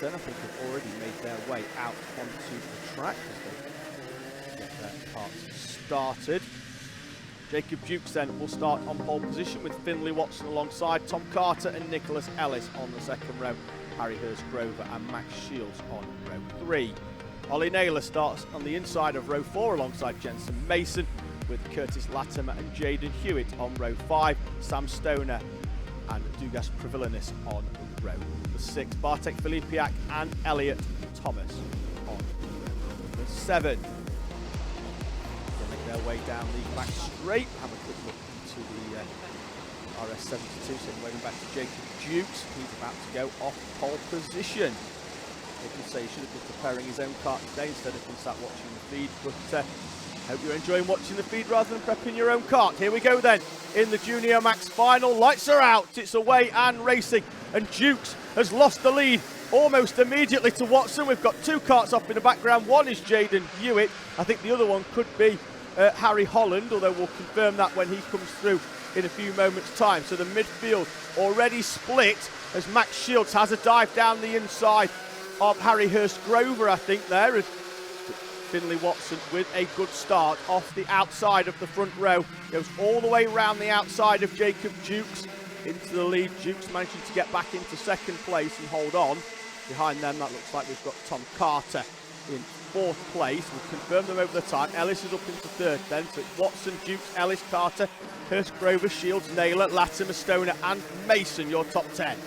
then I think have already made their way out onto the track as they get their carts started. Jacob Jukes then will start on pole position with Finley Watson alongside Tom Carter and Nicholas Ellis on the second row, Harry Hurst-Grover and Max Shields on row 3. Ollie Naylor starts on the inside of row 4 alongside Jensen Mason, with Curtis Latimer and Jaden Hewitt on row 5, Sam Stoner and Dugas Privilenis on row 6, Bartek Filipiak and Elliot Thomas on row 7. Their way down the back straight. Have a quick look into the RS72. So waving back to Jacob Jukes. He's about to go off pole position. You can say he should have been preparing his own kart today instead of been sat watching the feed. But hope you're enjoying watching the feed rather than prepping your own kart. Here we go then in the Junior Max final. Lights are out. It's away and racing. And Jukes has lost the lead almost immediately to Watson. We've got 2 karts up in the background. One is Jaden Hewitt. I think the other one could be Harry Holland, although we'll confirm that when he comes through in a few moments' time. So the midfield already split as Max Shields has a dive down the inside of Harry Hurst-Grover, I think, there. As Finley Watson with a good start off the outside of the front row. Goes all the way around the outside of Jacob Jukes into the lead. Jukes managing to get back into second place and hold on. Behind them, that looks like we've got Tom Carter in 4th place. We'll confirm them over the time. Ellis is up into 3rd then. So it's Watson, Jukes, Ellis, Carter, Hurst-Grover, Shields, Naylor, Latimer, Stoner and Mason, your top 10.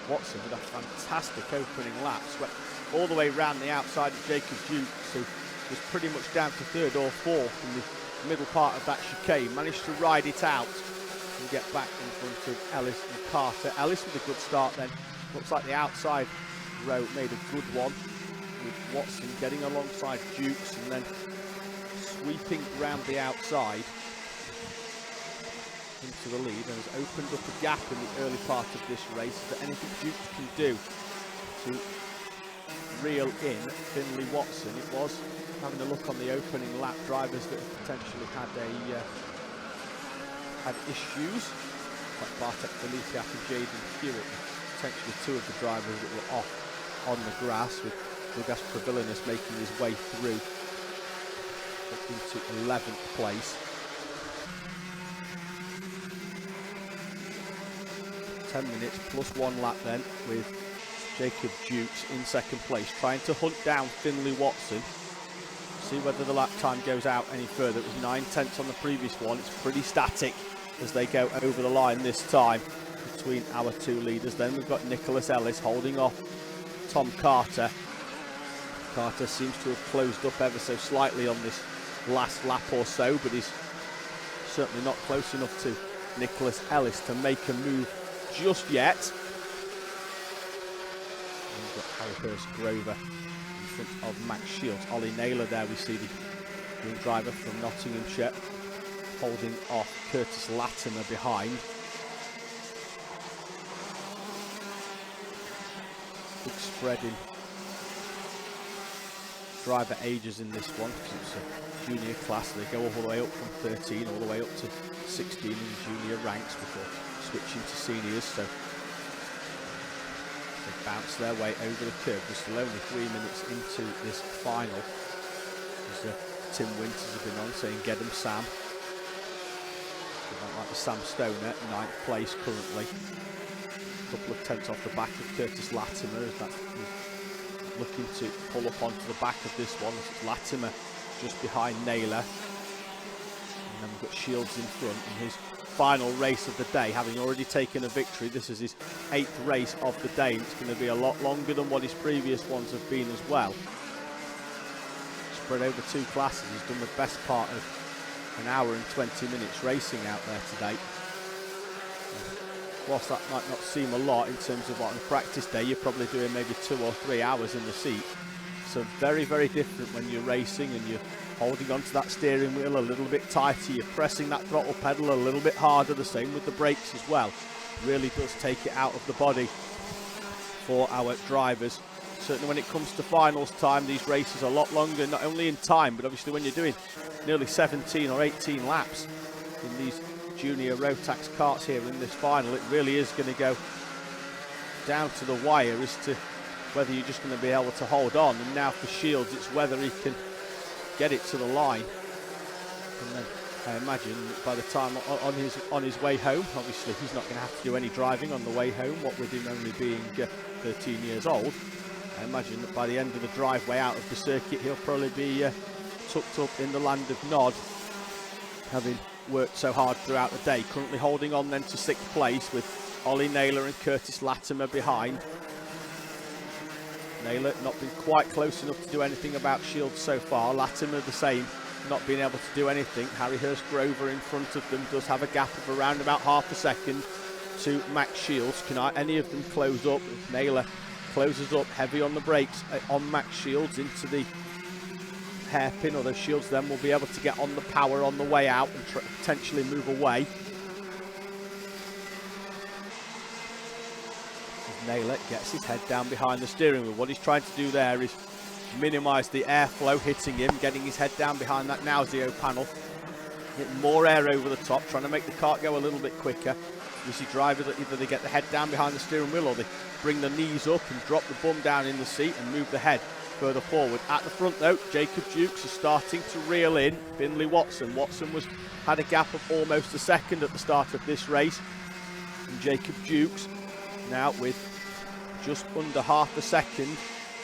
Watson with a fantastic opening lap. Swept all the way around the outside of Jacob Jukes, who was pretty much down to 3rd or 4th in the middle part of that chicane. Managed to ride it out and get back in front of Ellis and Carter. Ellis with a good start then. Looks like the outside row made a good one, with Watson getting alongside Jukes and then sweeping round the outside into the lead, and has opened up a gap in the early part of this race. Is there anything Jukes can do to reel in Finley Watson? It was having a look on the opening lap, drivers that have potentially had issues, like Bartek Filipiak and Jaden Hewitt, potentially 2 of the drivers that were off on the grass, with Dugas Privilenis making his way through into 11th place. 10 minutes plus 1 lap then, with Jacob Jukes in second place, trying to hunt down Finley Watson. See whether the lap time goes out any further. It was 9/10 on the previous one. It's pretty static as they go over the line this time between our 2 leaders. Then we've got Nicholas Ellis holding off Tom Carter. Carter seems to have closed up ever so slightly on this last lap or so, but he's certainly not close enough to Nicholas Ellis to make a move just yet. And we've got Harry Hurst-Grover in front of Max Shields. Ollie Naylor there, we see the young driver from Nottinghamshire holding off Curtis Latimer behind. Big spread in driver ages in this one, because it's a junior class. They go all the way up from 13 all the way up to 16 in the junior ranks before switching to seniors. So they bounce their way over the curve. We're still only 3 minutes into this final, as Tim Winters has been on saying, "Get him, Sam." Like the Sam Stoner, 9th place currently. A couple of tenths off the back of Curtis Latimer, as that's looking to pull up onto the back of this one. It's Latimer just behind Naylor. And then we've got Shields in front in his final race of the day, having already taken a victory. This is his 8th race of the day, and it's going to be a lot longer than what his previous ones have been as well. Spread over 2 classes. He's done the best part of an hour and 20 minutes racing out there today. Whilst that might not seem a lot in terms of what on a practice day, you're probably doing maybe 2 or 3 hours in the seat. So very, very different when you're racing and you're holding onto that steering wheel a little bit tighter, you're pressing that throttle pedal a little bit harder, the same with the brakes as well. Really does take it out of the body for our drivers. Certainly when it comes to finals time, these races are a lot longer, not only in time, but obviously when you're doing nearly 17 or 18 laps in these junior Rotax karts here in this final, it really is going to go down to the wire as to whether you're just going to be able to hold on. And now for Shields, it's whether he can get it to the line. And then I imagine by the time on his way home, obviously he's not going to have to do any driving on the way home, what with him only being 13 years old. I imagine that by the end of the driveway out of the circuit, he'll probably be tucked up in the land of Nod, having worked so hard throughout the day. Currently holding on then to 6th place with Ollie Naylor and Curtis Latimer behind. Naylor not been quite close enough to do anything about Shields so far. Latimer the same, not being able to do anything. Harry Hurst Grover in front of them does have a gap of around about half a second to Max Shields. Can any of them close up? Naylor closes up heavy on the brakes on Max Shields into the hairpin, although Shields then will be able to get on the power on the way out and potentially move away. Naylor gets his head down behind the steering wheel. What he's trying to do there is minimise the airflow hitting him, getting his head down behind that Nauseo panel. Get more air over the top, trying to make the kart go a little bit quicker. You see drivers that either they get the head down behind the steering wheel or they bring the knees up and drop the bum down in the seat and move the head further forward. At the front though, Jacob Dukes is starting to reel in Finley Watson. Watson had a gap of almost a second at the start of this race. And Jacob Dukes now with just under half a second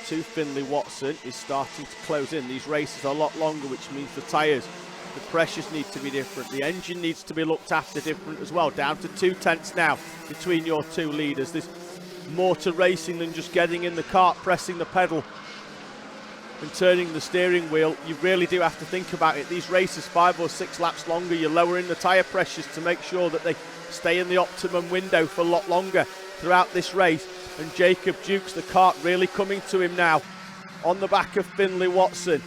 to Finley Watson is starting to close in. These races are a lot longer, which means the tyres, the pressures need to be different. The engine needs to be looked after different as well. Down to 2 tenths now between your two leaders. There's more to racing than just getting in the kart, pressing the pedal and turning the steering wheel. You really do have to think about it. These races 5 or 6 laps longer, you're lowering the tyre pressures to make sure that they stay in the optimum window for a lot longer throughout this race. And Jacob Dukes, the kart really coming to him now on the back of Finley Watson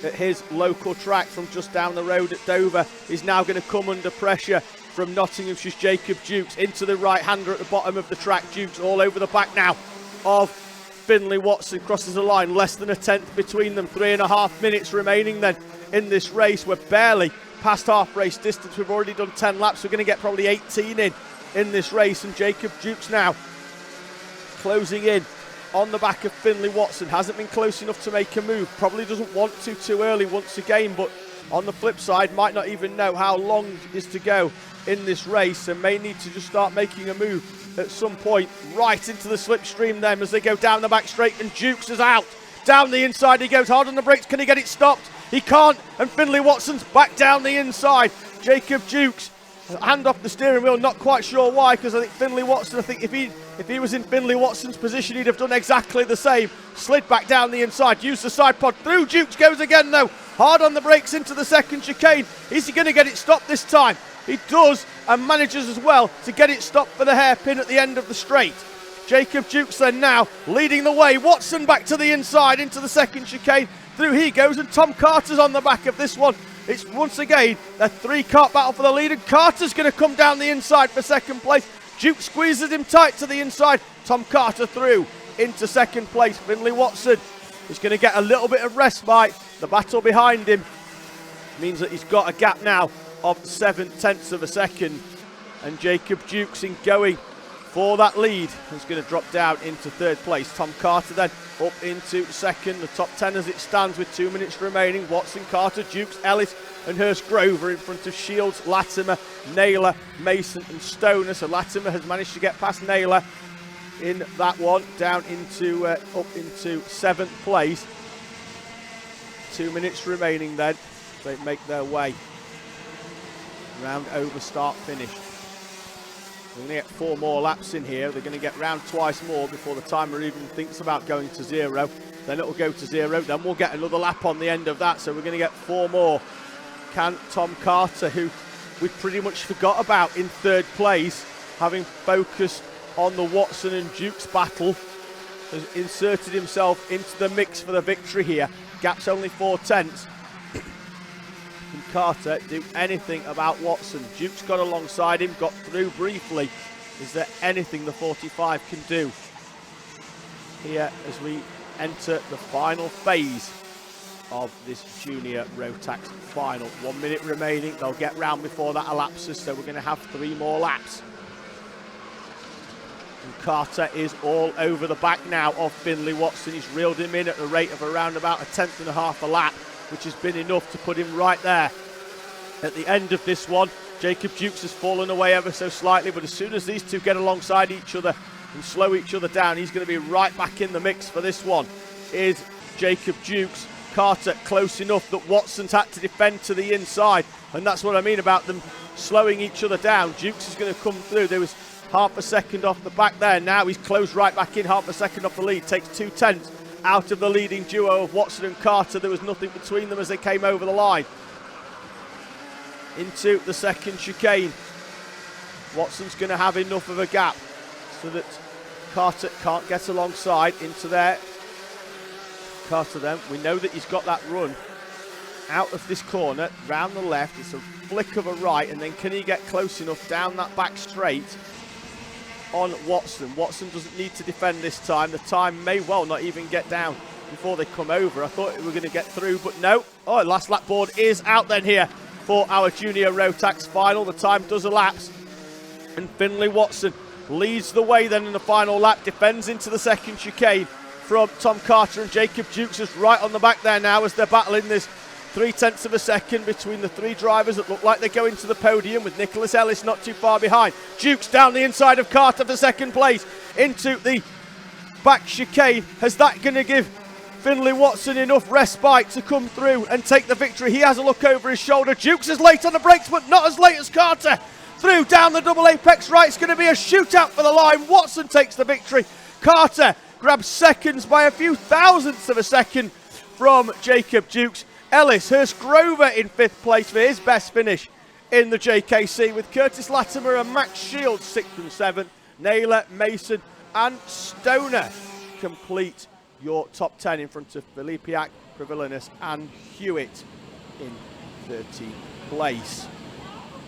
at his local track from just down the road at Dover, is now going to come under pressure from Nottinghamshire's Jacob Dukes into the right-hander at the bottom of the track. Dukes all over the back now of Finley Watson, crosses the line, less than a tenth between them. 3.5 minutes remaining then in this race. We're barely past half race distance. We've already done 10 laps. We're going to get probably 18 in this race, and Jacob Dukes now closing in on the back of Finley Watson. Hasn't been close enough to make a move, probably doesn't want to too early once again, but on the flip side might not even know how long is to go in this race and may need to just start making a move at some point. Right into the slipstream then as they go down the back straight, and Dukes is out. Down the inside he goes, hard on the brakes. Can he get it stopped? He can't, and Finley Watson's back down the inside. Jacob Dukes, hand off the steering wheel, not quite sure why, because I think Finley Watson, if he was in Finley Watson's position, he'd have done exactly the same. Slid back down the inside, used the side pod through. Dukes goes again though, hard on the brakes into the second chicane. Is he going to get it stopped this time? He does, and manages as well to get it stopped for the hairpin at the end of the straight. Jacob Dukes then now leading the way. Watson back to the inside into the second chicane. Through he goes, and Tom Carter's on the back of this one. It's once again a 3-kart battle for the lead, and Carter's going to come down the inside for second place. Dukes squeezes him tight to the inside. Tom Carter through into second place. Finley Watson is going to get a little bit of respite. The battle behind him means that he's got a gap now of 7 tenths of a second, and Jacob Dukes in going for that lead is going to drop down into third place. Tom Carter then up into second. The top 10 as it stands with 2 minutes remaining. Watson, Carter, Dukes, Ellis and Hurst Grover in front of Shields, Latimer, Naylor, Mason and Stoner. So Latimer has managed to get past Naylor in that one, down into up into 7th place. 2 minutes remaining then. They make their way round over start finish. We're going to get 4 more laps in here. They're going to get round twice more before the timer even thinks about going to 0. Then it will go to 0. Then we'll get another lap on the end of that. So we're going to get 4 more. Can Tom Carter, who we pretty much forgot about in third place, having focused on the Watson and Dukes battle, has inserted himself into the mix for the victory here. Gap's only 4 tenths. Can Carter do anything about Watson? Dukes got alongside him, got through briefly. Is there anything the 45 can do here as we enter the final phase of this junior Rotax final? 1 minute remaining. They'll get round before that elapses, so we're going to have 3 more laps. And Carter is all over the back now of Finley Watson. He's reeled him in at the rate of around about a 1/10.5 a lap, which has been enough to put him right there. At the end of this one, Jacob Dukes has fallen away ever so slightly, but as soon as these two get alongside each other and slow each other down, he's going to be right back in the mix for this one. Is Jacob Dukes. Carter close enough that Watson's had to defend to the inside, and that's what I mean about them slowing each other down. Dukes is going to come through. There was half a second off the back there. Now he's closed right back in, half a second off the lead. Takes 2/10 out of the leading duo of Watson and Carter. There was nothing between them as they came over the line. Into the second chicane. Watson's going to have enough of a gap so that Carter can't get alongside into there. Carter then, we know that he's got that run out of this corner, round the left, it's a flick of a right, and then can he get close enough down that back straight on Watson? Watson doesn't need to defend this time. The time may well not even get down before they come over. I thought we were going to get through, but no. Oh, last lap board is out then here for our junior Rotax final. The time does elapse, and Finley Watson leads the way then in the final lap, defends into the second chicane from Tom Carter, and Jacob Dukes is right on the back there now as they're battling this 0.3 of a second between the three drivers that look like they're going to the podium, with Nicholas Ellis not too far behind. Dukes down the inside of Carter for second place into the back chicane. Is that going to give Finley Watson enough respite to come through and take the victory? He has a look over his shoulder. Dukes is late on the brakes, but not as late as Carter. Through down the double apex right. It's going to be a shootout for the line. Watson takes the victory. Carter grabs seconds by a few thousandths of a second from Jacob Dukes. Ellis Hurst Grover in 5th place for his best finish in the JKC, with Curtis Latimer and Max Shields 6th and 7th. Naylor, Mason and Stoner complete your top 10 in front of Filipiak, Pravilinus and Hewitt in 13th place.